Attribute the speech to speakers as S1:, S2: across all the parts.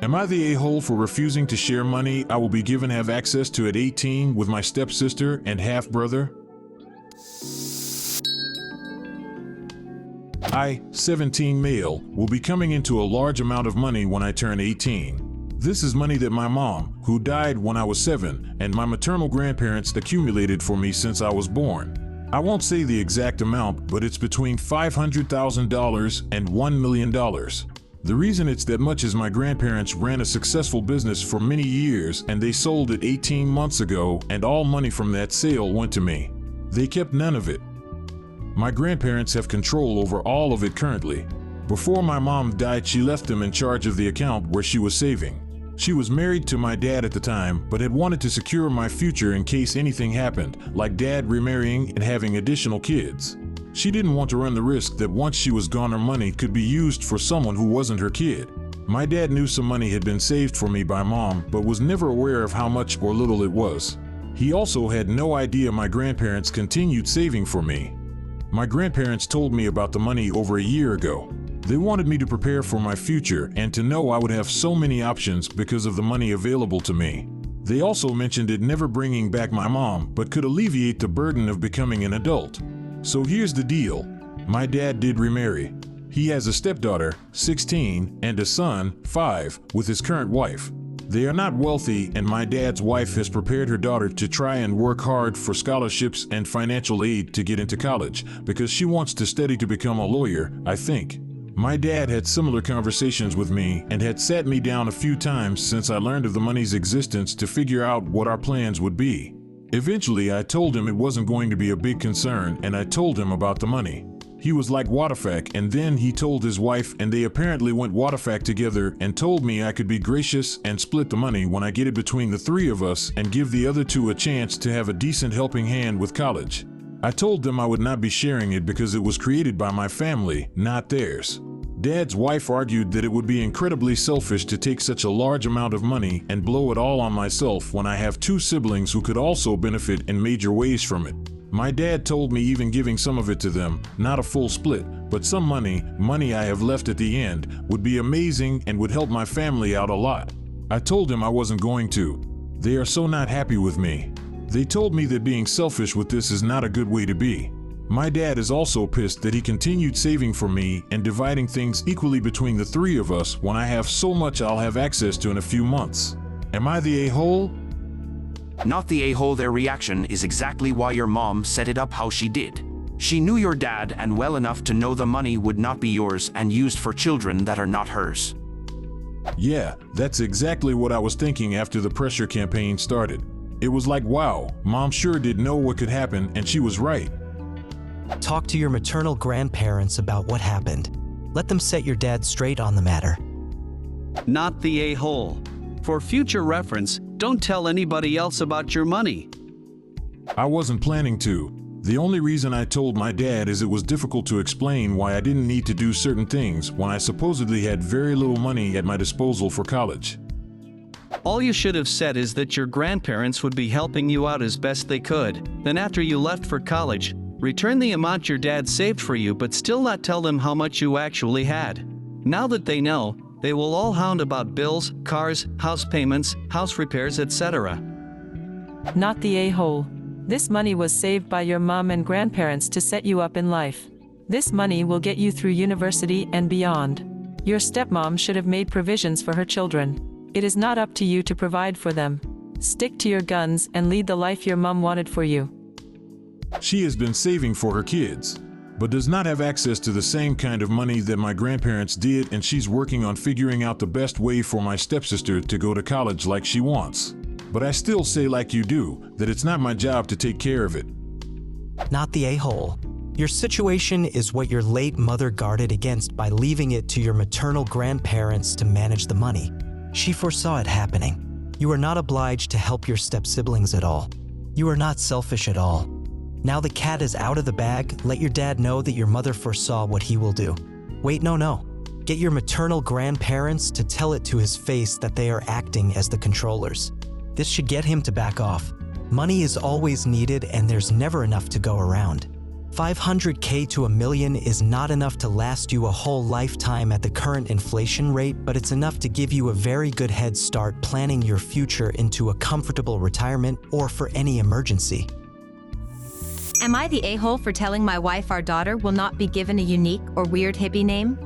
S1: Am I the a-hole for refusing to share money I will be given have access to at 18 with my stepsister and half-brother? I, 17 male, will be coming into a large amount of money when I turn 18. This is money that my mom, who died when I was 7, and my maternal grandparents accumulated for me since I was born. I won't say the exact amount, but it's between $500,000 and $1 million. The reason it's that much is my grandparents ran a successful business for many years and they sold it 18 months ago, and all money from that sale went to me. They kept none of it. My grandparents have control over all of it currently. Before my mom died, she left them in charge of the account where she was saving. She was married to my dad at the time, but had wanted to secure my future in case anything happened, like dad remarrying and having additional kids. She didn't want to run the risk that once she was gone, her money could be used for someone who wasn't her kid. My dad knew some money had been saved for me by mom, but was never aware of how much or little it was. He also had no idea my grandparents continued saving for me. My grandparents told me about the money over a year ago. They wanted me to prepare for my future and to know I would have so many options because of the money available to me. They also mentioned it never bringing back my mom, but could alleviate the burden of becoming an adult. So here's the deal. My dad did remarry. He has a stepdaughter, 16, and a son, 5, with his current wife. They are not wealthy, and my dad's wife has prepared her daughter to try and work hard for scholarships and financial aid to get into college because she wants to study to become a lawyer, I think. My dad had similar conversations with me and had sat me down a few times since I learned of the money's existence to figure out what our plans would be. Eventually, I told him it wasn't going to be a big concern, and I told him about the money. He was like, "What the fuck?" And then he told his wife, and they apparently went what the fuck together and told me I could be gracious and split the money when I get it between the three of us and give the other two a chance to have a decent helping hand with college. I told them I would not be sharing it because it was created by my family, not theirs. Dad's wife argued that it would be incredibly selfish to take such a large amount of money and blow it all on myself when I have two siblings who could also benefit in major ways from it. My dad told me even giving some of it to them, not a full split, but some money I have left at the end, would be amazing and would help my family out a lot. I told him I wasn't going to. They are so not happy with me. They told me that being selfish with this is not a good way to be. My dad is also pissed that he continued saving for me and dividing things equally between the three of us when I have so much I'll have access to in a few months. Am I the a-hole?
S2: Not the a-hole. Their reaction is exactly why your mom set it up how she did. She knew your dad and well enough to know the money would not be yours and used for children that are not hers.
S1: Yeah, that's exactly what I was thinking after the pressure campaign started. It was like, wow, mom sure did know what could happen, and she was right.
S3: Talk to your maternal grandparents about what happened. Let them set your dad straight on the matter.
S4: Not the a-hole. For future reference, don't tell anybody else about your money.
S1: I wasn't planning to. The only reason I told my dad is it was difficult to explain why I didn't need to do certain things when I supposedly had very little money at my disposal for college.
S4: All you should have said is that your grandparents would be helping you out as best they could. Then after you left for college, return the amount your dad saved for you, but still not tell them how much you actually had. Now that they know, they will all hound about bills, cars, house payments, house repairs, etc.
S5: Not the a-hole. This money was saved by your mom and grandparents to set you up in life. This money will get you through university and beyond. Your stepmom should have made provisions for her children. It is not up to you to provide for them. Stick to your guns and lead the life your mom wanted for you.
S1: She has been saving for her kids, but does not have access to the same kind of money that my grandparents did, and she's working on figuring out the best way for my stepsister to go to college like she wants. But I still say, like you do, that it's not my job to take care of it.
S3: Not the a-hole. Your situation is what your late mother guarded against by leaving it to your maternal grandparents to manage the money. She foresaw it happening. You are not obliged to help your step-siblings at all. You are not selfish at all. Now the cat is out of the bag, let your dad know that your mother foresaw what he will do. Wait, no. Get your maternal grandparents to tell it to his face that they are acting as the controllers. This should get him to back off. Money is always needed and there's never enough to go around. 500K to $1 million is not enough to last you a whole lifetime at the current inflation rate, but it's enough to give you a very good head start planning your future into a comfortable retirement or for any emergency.
S6: Am I the a-hole for telling my wife our daughter will not be given a unique or weird hippie name?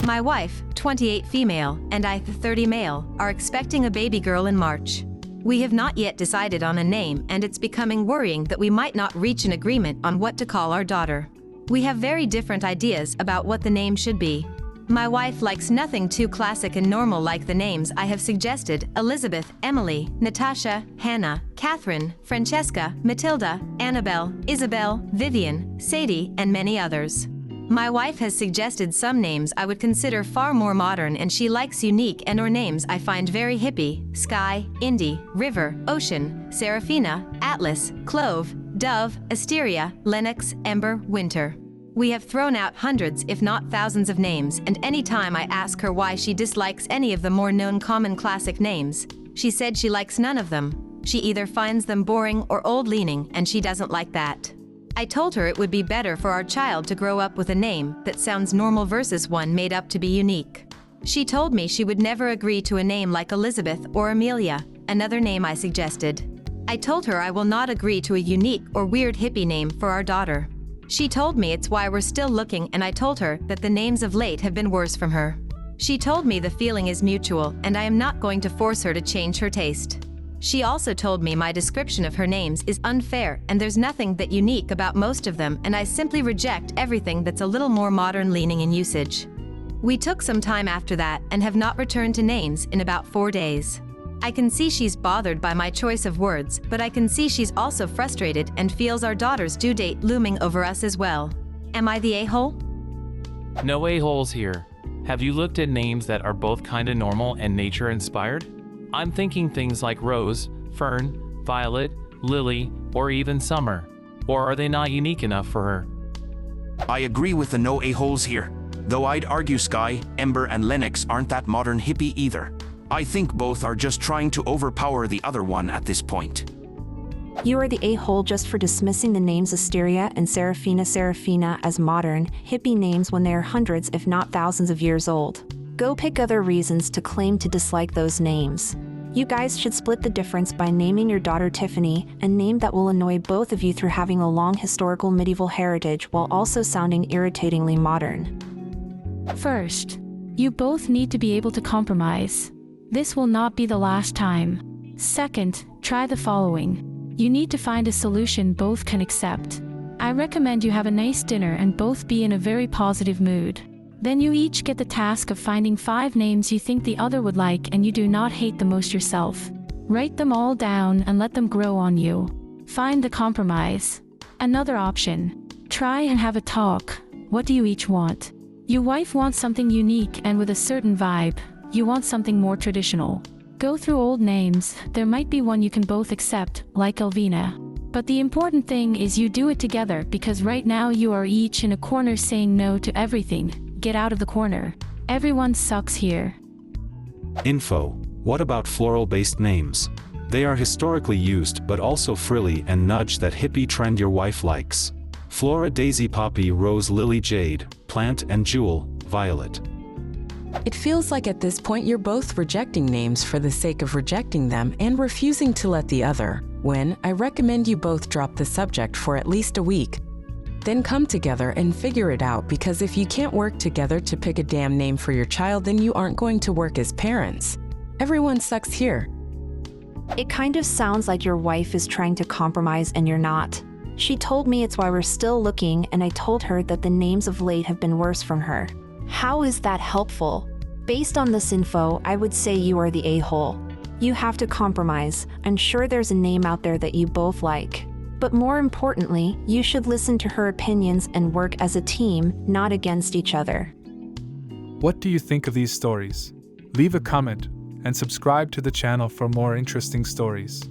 S6: My wife, 28 female, and I, 30 male, are expecting a baby girl in March. We have not yet decided on a name, and it's becoming worrying that we might not reach an agreement on what to call our daughter. We have very different ideas about what the name should be. My wife likes nothing too classic and normal like the names I have suggested: Elizabeth, Emily, Natasha, Hannah, Catherine, Francesca, Matilda, Annabelle, Isabel, Vivian, Sadie, and many others. My wife has suggested some names I would consider far more modern, and she likes unique and/or names I find very hippie: Sky, Indy, River, Ocean, Serafina, Atlas, Clove, Dove, Asteria, Lennox, Ember, Winter. We have thrown out hundreds if not thousands of names, and any time I ask her why she dislikes any of the more known common classic names, she said she likes none of them. She either finds them boring or old-leaning, and she doesn't like that. I told her it would be better for our child to grow up with a name that sounds normal versus one made up to be unique. She told me she would never agree to a name like Elizabeth or Amelia, another name I suggested. I told her I will not agree to a unique or weird hippie name for our daughter. She told me it's why we're still looking, and I told her that the names of late have been worse from her. She told me the feeling is mutual, and I am not going to force her to change her taste. She also told me my description of her names is unfair, and there's nothing that unique about most of them, and I simply reject everything that's a little more modern leaning in usage. We took some time after that and have not returned to names in about 4 days. I can see she's bothered by my choice of words, but I can see she's also frustrated and feels our daughter's due date looming over us as well. Am I the a-hole?
S7: No a-holes here. Have you looked at names that are both kinda normal and nature-inspired? I'm thinking things like Rose, Fern, Violet, Lily, or even Summer. Or are they not unique enough for her?
S2: I agree with the no a-holes here, though I'd argue Sky, Ember, and Lennox aren't that modern hippie either. I think both are just trying to overpower the other one at this point.
S8: You are the a-hole just for dismissing the names Asteria and Serafina as modern, hippie names when they are hundreds if not thousands of years old. Go pick other reasons to claim to dislike those names. You guys should split the difference by naming your daughter Tiffany, a name that will annoy both of you through having a long historical medieval heritage while also sounding irritatingly modern.
S9: First, you both need to be able to compromise. This will not be the last time. Second, try the following. You need to find a solution both can accept. I recommend you have a nice dinner and both be in a very positive mood. Then you each get the task of finding 5 names you think the other would like and you do not hate the most yourself. Write them all down and let them grow on you. Find the compromise. Another option. Try and have a talk. What do you each want? Your wife wants something unique and with a certain vibe. You want something more traditional. Go through old names, there might be one you can both accept, like Elvina. But the important thing is you do it together, because right now you are each in a corner saying no to everything. Get out of the corner. Everyone sucks here.
S10: Info. What about floral-based names? They are historically used but also frilly and nudge that hippie trend your wife likes. Flora, Daisy, Poppy, Rose, Lily, Jade, Plant, and Jewel, Violet.
S11: It feels like at this point you're both rejecting names for the sake of rejecting them and refusing to let the other win. I recommend you both drop the subject for at least a week. Then come together and figure it out, because if you can't work together to pick a damn name for your child, then you aren't going to work as parents. Everyone sucks here.
S8: It kind of sounds like your wife is trying to compromise and you're not. She told me it's why we're still looking, and I told her that the names of late have been worse from her. How is that helpful? Based on this info, I would say you are the a-hole. You have to compromise. I'm sure there's a name out there that you both like. But more importantly, you should listen to her opinions and work as a team, not against each other.
S12: What do you think of these stories? Leave a comment and subscribe to the channel for more interesting stories.